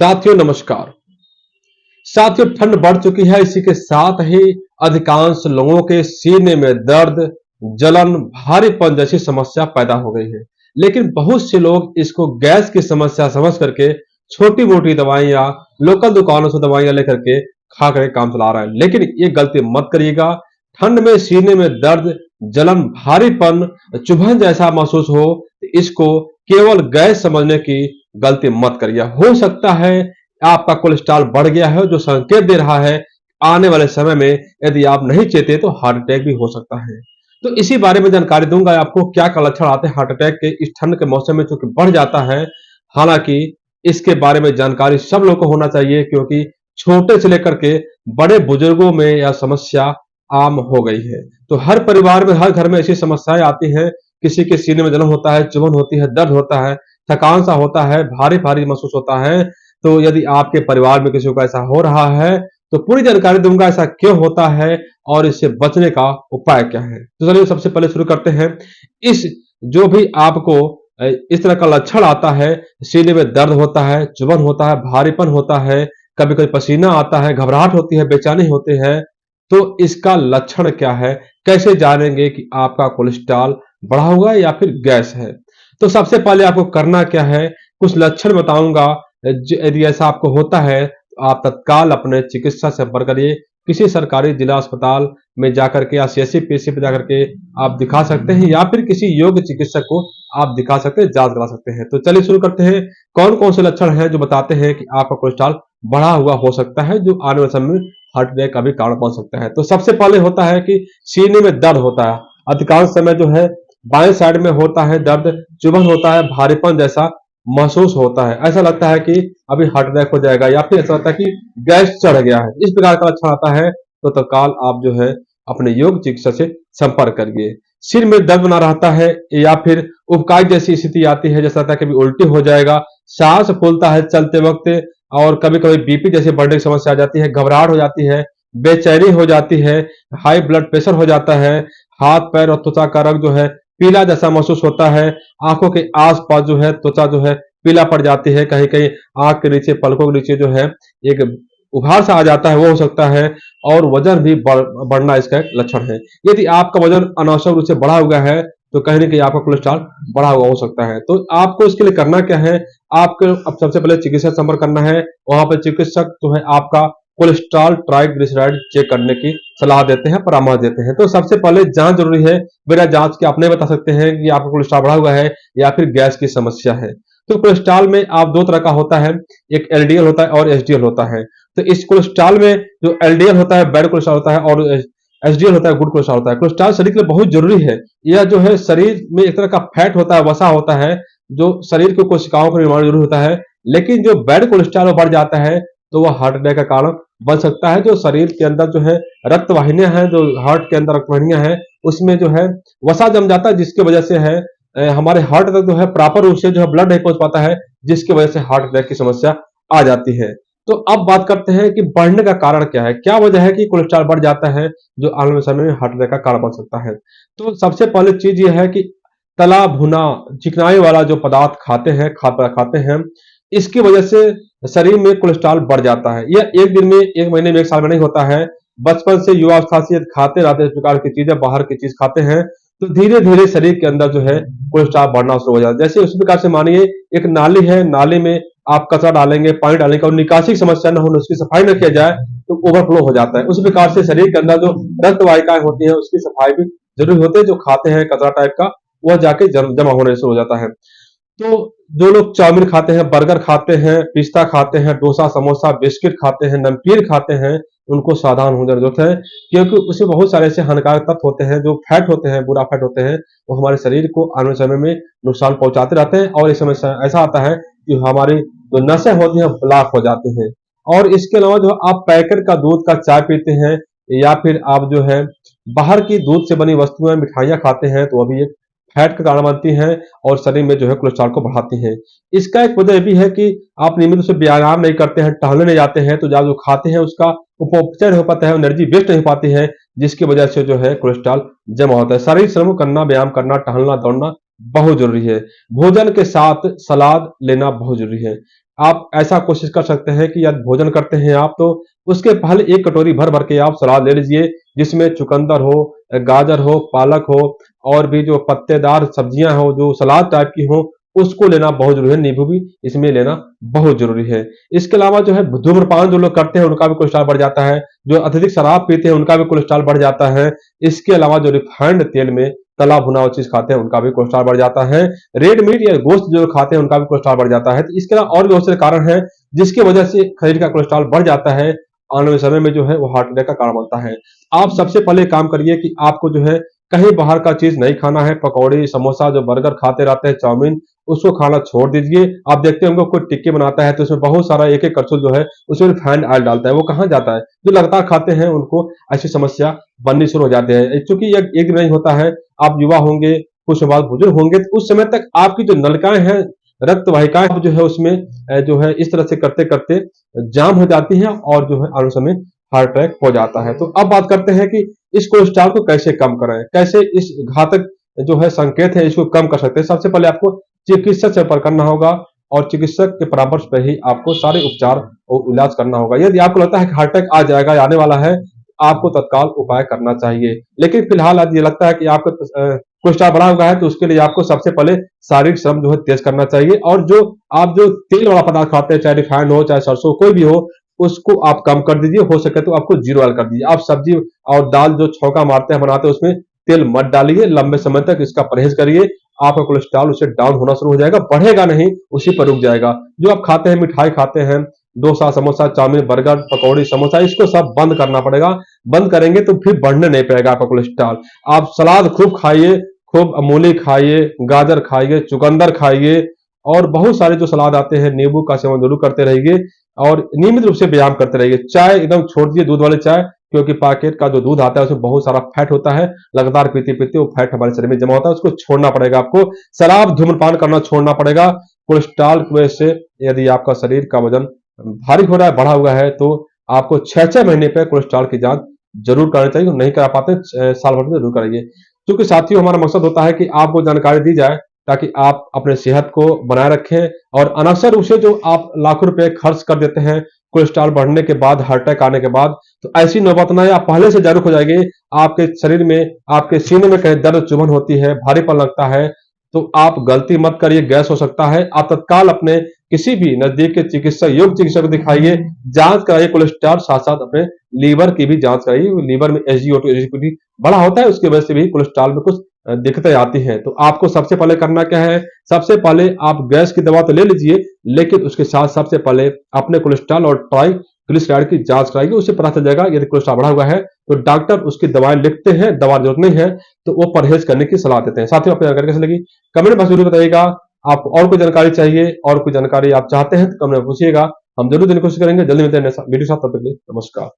साथियों नमस्कार। साथियों ठंड बढ़ चुकी है, इसी के साथ ही अधिकांश लोगों के सीने में दर्द, जलन, भारीपन जैसी समस्या पैदा हो गई है। लेकिन बहुत से लोग इसको गैस की समस्या समझ करके छोटी-मोटी दवाइयाँ, लोकल दुकानों से दवाइयाँ लेकर के खा कर काम चला रहे हैं। लेकिन ये गलती मत करिएगा। ठंड में सीने में दर्द, जलन, भारीपन, चुभन जैसा महसूस हो, इसको केवल गैस समझने की गलती मत करिए। हो सकता है आपका कोलेस्ट्रॉल बढ़ गया है, जो संकेत दे रहा है आने वाले समय में यदि आप नहीं चेते तो हार्ट अटैक भी हो सकता है। तो इसी बारे में जानकारी दूंगा आपको, क्या क्या लक्षण आते हैं हार्ट अटैक के इस ठंड के मौसम में, चूंकि बढ़ जाता है। हालांकि इसके बारे में जानकारी सब लोगों को होना चाहिए, क्योंकि छोटे से लेकर के बड़े बुजुर्गों में यह समस्या आम हो गई है। तो हर परिवार में, हर घर में ऐसी समस्याएं आती हैं। किसी के सीने में जलन होता है, चुभन होती है, दर्द होता है, थकान सा होता है, भारी भारी महसूस होता है। तो यदि आपके परिवार में किसी को ऐसा हो रहा है तो पूरी जानकारी दूंगा, ऐसा क्यों होता है और इससे बचने का उपाय क्या है। तो चलिए सबसे पहले शुरू करते हैं। इस जो भी आपको इस तरह का लक्षण आता है, सीने में दर्द होता है, चुभन होता है, भारीपन होता है, कभी कभी पसीना आता है, घबराहट होती है, बेचैनी होती है, तो इसका लक्षण क्या है, कैसे जानेंगे कि आपका कोलेस्ट्रॉल बढ़ा हुआ है या फिर गैस है। तो सबसे पहले आपको करना क्या है, कुछ लक्षण बताऊंगा। यदि ऐसा आपको होता है तो आप तत्काल अपने चिकित्सा से संपर्क करिए। किसी सरकारी जिला अस्पताल में जाकर के या सीएससी पीएचसी पे जाकर के आप दिखा सकते हैं, या फिर किसी योग्य चिकित्सक को आप दिखा सकते हैं, जांच करा सकते हैं। तो चलिए शुरू करते हैं। कौन कौन से लक्षण हैं जो बताते हैं कि आपका कोलेस्ट्रॉल बढ़ा हुआ हो सकता है, जो आने वाले समय में हार्ट अटैक का भी कारण बन सकता है। तो सबसे पहले होता है कि सीने में दर्द होता है। अधिकांश समय जो है बाएं साइड में होता है दर्द, चुभन होता है, भारीपन जैसा महसूस होता है। ऐसा लगता है कि अभी हार्ट अटैक हो जाएगा, या फिर ऐसा लगता है कि गैस चढ़ गया है। इस प्रकार का लक्षण आता है तो तत्काल आप जो है अपने योग्य चिकित्सक से संपर्क करिए। सिर में दर्द बना रहता है या फिर उबकाई जैसी स्थिति आती है, जैसा लगता है कभी उल्टी हो जाएगा, सांस फूलता है चलते वक्त, और कभी कभी बीपी जैसे बढ़ने की समस्या आ जाती है, घबराहट हो जाती है, बेचैनी हो जाती है, हाई ब्लड प्रेशर हो जाता है, हाथ पैर और त्वचा का रंग जो है पीला जैसा महसूस होता है, आंखों के आसपास जो है त्वचा जो है पीला पड़ जाती है, कहीं कहीं आंख के नीचे, पलकों के नीचे जो है एक उभार सा आ जाता है, वो हो सकता है। और वजन भी बढ़ना इसका एक लक्षण है। यदि आपका वजन अनावश्यक रूप से बढ़ा हुआ है तो कहीं ना कहीं आपका कोलेस्ट्रॉल बढ़ा हुआ हो सकता है। तो आपको इसके लिए करना क्या है, आपको अब सबसे पहले चिकित्सक से संपर्क करना है। वहां पर चिकित्सक जो है आपका कोलेस्ट्रॉल ट्राइग्लिसराइड चेक करने की सलाह देते हैं, परामर्श देते हैं। तो सबसे पहले जांच जरूरी है। बिना जांच के आप नहीं बता सकते हैं कि आपका कोलेस्ट्रॉल बढ़ा हुआ है या फिर गैस की समस्या है। तो कोलेस्ट्रॉल में आप दो तरह का होता है, एक एलडीएल होता है और एचडीएल होता है। तो इस कोलेस्ट्रॉल में जो एलडीएल होता है बैड कोलेस्ट्रॉल होता है, और एचडीएल होता है गुड कोलेस्ट्रॉल होता है। कोलेस्ट्रॉल शरीर के लिए बहुत जरूरी है। यह जो है शरीर में एक तरह का फैट होता है, वसा होता है, जो शरीर के कोशिकाओं का निर्माण जरूरी होता है। लेकिन जो बैड कोलेस्ट्रॉल बढ़ जाता है तो वह हार्ट अटैक का कारण बन सकता है। जो शरीर के अंदर जो है रक्त वाहिनियां हैं, जो हार्ट के अंदर रक्त वाहिनियां हैं, उसमें जो है वसा जम जाता है, जिसकी वजह से है हमारे हार्ट तक जो है प्रॉपर रूप से जो है ब्लड नहीं पहुंच पाता है, जिसकी वजह से हार्ट अटैक की समस्या आ जाती है। तो अब बात करते हैं कि बढ़ने का कारण क्या है, क्या वजह है कि कोलेस्ट्रॉल बढ़ जाता है, जो आने वाले समय में हार्ट अटैक का कारण बन सकता है। तो सबसे पहले चीज यह है कि तला भुना चिकनाई वाला जो पदार्थ खाते हैं, इसकी वजह से शरीर में कोलेस्ट्रॉल बढ़ जाता है। यह एक दिन में, एक महीने में, एक साल में नहीं होता है। बचपन से युवावस्था से खाते रहते इस प्रकार की चीजें, बाहर की चीज खाते हैं, तो धीरे धीरे शरीर के अंदर जो है कोलेस्ट्रॉल बढ़ना शुरू हो जाता है। जैसे उसी प्रकार से मानिए एक नाली है, नाली में आप कचरा डालेंगे, पानी डालेंगे और निकासी की समस्या न हो, उसकी सफाई न किया जाए तो ओवरफ्लो हो जाता है। उसी प्रकार से शरीर के अंदर जो रक्त वाहिकाएं होती है उसकी सफाई भी जरूरी होती है। जो खाते हैं कचरा टाइप का, वह जाके जमा होने शुरू हो जाता है। तो जो लोग चाउमीन खाते हैं, बर्गर खाते हैं, पिस्ता खाते हैं, डोसा, समोसा, बिस्किट खाते हैं, नमकीन खाते हैं, उनको सावधान होने की जरूरत है, क्योंकि उसमें बहुत सारे ऐसे हानिकारक तत्व होते हैं, जो फैट होते हैं, बुरा फैट होते हैं, वो हमारे शरीर को आने वाले समय में नुकसान पहुंचाते रहते हैं। और इस समय ऐसा आता है कि हमारी जो नसें होती हैं ब्लॉक हो जाती हैं। और इसके अलावा जो आप पैकेट का दूध का चाय पीते हैं, या फिर आप जो है बाहर की दूध से बनी वस्तुएं, मिठाइयां खाते हैं, तो अभी एक फैट का कारण बनती हैं और शरीर में जो है कोलेस्ट्रॉल को बढ़ाती हैं। इसका एक वजह यह भी है कि आप नियमित रूप से व्यायाम नहीं करते हैं, टहलने नहीं जाते हैं, तो जब जो खाते हैं उसका उपचार हो पाता है, एनर्जी वेस्ट नहीं पाती है, जिसकी वजह से जो है कोलेस्ट्रॉल जमा होता है। शारीरिक श्रम करना, व्यायाम करना, टहलना, दौड़ना बहुत जरूरी है। भोजन के साथ सलाद लेना बहुत जरूरी है। आप ऐसा कोशिश कर सकते हैं कि यदि भोजन करते हैं आप तो उसके पहले एक कटोरी भर भर के आप सलाद ले लीजिए, जिसमें चुकंदर हो, गाजर हो, पालक हो और भी जो पत्तेदार सब्जियां हो जो सलाद टाइप की हो, उसको लेना बहुत जरूरी है। नींबू भी इसमें लेना बहुत जरूरी है। इसके अलावा जो है धूम्रपान जो लोग करते हैं उनका भी कोलेस्ट्रॉल बढ़ जाता है, जो अत्यधिक शराब पीते हैं उनका भी कोलेस्ट्रॉल बढ़ जाता है। इसके अलावा जो रिफाइंड तेल में तला भुना हुआ चीज खाते हैं उनका भी कोलेस्ट्रॉल बढ़ जाता है। रेड मीट या गोश्त जो खाते हैं उनका भी कोलेस्ट्रॉल बढ़ जाता है। तो इसके अलावा और भी बहुत से कारण हैं जिसकी वजह से शरीर का कोलेस्ट्रॉल बढ़ जाता है, आने वाले समय में जो है वो हार्ट अटैक का कारण बनता है। आप सबसे पहले काम करिए कि आपको जो है कहीं बाहर का चीज नहीं खाना है। पकौड़ी, समोसा, जो बर्गर खाते रहते हैं, चाउमीन, उसको खाना छोड़ दीजिए। आप देखते होंगे कोई टिक्की बनाता है तो उसमें बहुत सारा एक एक करछुल जो है उसमें रिफाइंड ऑयल डालता है, वो कहाँ जाता है? जो लगातार खाते हैं उनको ऐसी समस्या बननी शुरू हो जाती है। चूंकि यह एक दिन नहीं होता है, आप युवा होंगे, कुछ बाद बुजुर्ग होंगे, तो उस समय तक आपकी जो नलिकाएं हैं, रक्त वाहिकाएं जो है उसमें जो है इस तरह से करते करते जाम हो जाती हैं और जो है आने समय हार्ट अटैक हो जाता है। तो अब बात करते हैं कि इस कोलेस्ट्रॉल को कैसे कम करें, कैसे इस घातक जो है संकेत है इसको कम कर सकते हैं। सबसे पहले आपको चिकित्सक से संपर्क करना होगा और चिकित्सक के परामर्श पर ही आपको सारे उपचार और इलाज करना होगा। यदि आपको लगता है कि हार्ट अटैक आ जाएगा या आने वाला है, आपको तत्काल उपाय करना चाहिए। लेकिन फिलहाल आज ये लगता है कि आपका कोलेस्ट्रॉल बढ़ा हुआ है तो उसके लिए आपको सबसे पहले शारीरिक श्रम जो है तेज करना चाहिए और जो आप जो तेल वाला पदार्थ खाते हैं, चाहे रिफाइंड हो चाहे सरसों कोई भी हो, उसको आप कम कर दीजिए। हो सके तो आपको जीरो ऑयल कर दीजिए। आप सब्जी और दाल जो छौंका मारते हैं बनाते हैं उसमें तेल मत डालिए। लंबे समय तक इसका परहेज करिए। आपका कोलेस्ट्रॉल उससे डाउन होना शुरू हो जाएगा, बढ़ेगा नहीं, उसी पर रुक जाएगा। जो आप खाते हैं, मिठाई खाते हैं, डोसा, समोसा, चाउमीन, बर्गर, पकौड़ी, समोसा, इसको सब बंद करना पड़ेगा। बंद करेंगे तो फिर बढ़ने नहीं पाएगा आपका कोलेस्ट्रॉल। आप सलाद खूब खाइए, खूब मूली खाइए, गाजर खाइए, चुकंदर खाइए और बहुत सारे जो सलाद आते हैं, नींबू का सेवन जरूर करते रहिए और नियमित रूप से व्यायाम करते रहिए। चाय एकदम छोड़ दीजिए, दूध वाली चाय, क्योंकि पैकेट का जो दूध आता है उसमें बहुत सारा फैट होता है। लगातार पीते पीते वो फैट हमारे शरीर में जमा होता है, उसको छोड़ना पड़ेगा आपको। शराब, धूम्रपान करना छोड़ना पड़ेगा। कोलेस्ट्रॉल की वजह से यदि आपका शरीर का वजन भारी हो रहा है, बढ़ा हुआ है, तो आपको 6-6 महीने पे कोलेस्ट्रॉल की जांच जरूर करानी चाहिए। नहीं करा पाते साल भर में जरूर कराइए। क्योंकि साथियों हमारा मकसद होता है कि आपको जानकारी दी जाए ताकि आप अपने सेहत को बनाए रखें और अनावश्यक रूप से जो आप लाखों रुपए खर्च कर देते हैं कोलेस्ट्रॉल बढ़ने के बाद, हार्ट अटैक आने के बाद, तो ऐसी नौबत ना आए। आप पहले से जागरूक हो जाएंगे। आपके शरीर में, आपके सीने में कहीं दर्द, चुभन होती है, भारीपन लगता है, तो आप गलती मत करिए, गैस हो सकता है। आप तत्काल अपने किसी भी नजदीक के चिकित्सक, योग चिकित्सक को दिखाइए, जांच कराइए कोलेस्ट्रॉल, साथ साथ अपने लीवर की भी जांच कराइए। लीवर में एसजीओटी, एसजीपीटी बड़ा होता है, उसकी वजह से भी कोलेस्ट्रॉल में कुछ दिक्कतें आती हैं। तो आपको सबसे पहले करना क्या है? सबसे पहले आप गैस की दवा तो ले लीजिए, लेकिन उसके साथ सबसे पहले अपने कोलेस्ट्रॉल और ट्राइग्लिसराइड की जांच कराइए। उससे पता चल जाएगा यदि कोलेस्ट्रॉल बढ़ा हुआ है तो डॉक्टर उसकी दवाएं लिखते हैं, दवा जरूरत नहीं है तो वो परहेज करने की सलाह देते हैं। साथियों, आपको जानकारी कैसी लगी कमेंट में जरूर बताइएगा। आपको और कोई जानकारी चाहिए और कोई जानकारी आप चाहते हैं तो कमेंट में पूछिएगा, हम जरूर देने की कोशिश करेंगे। जल्दी मिलते हैं वीडियो के साथ, तब तक के लिए नमस्कार।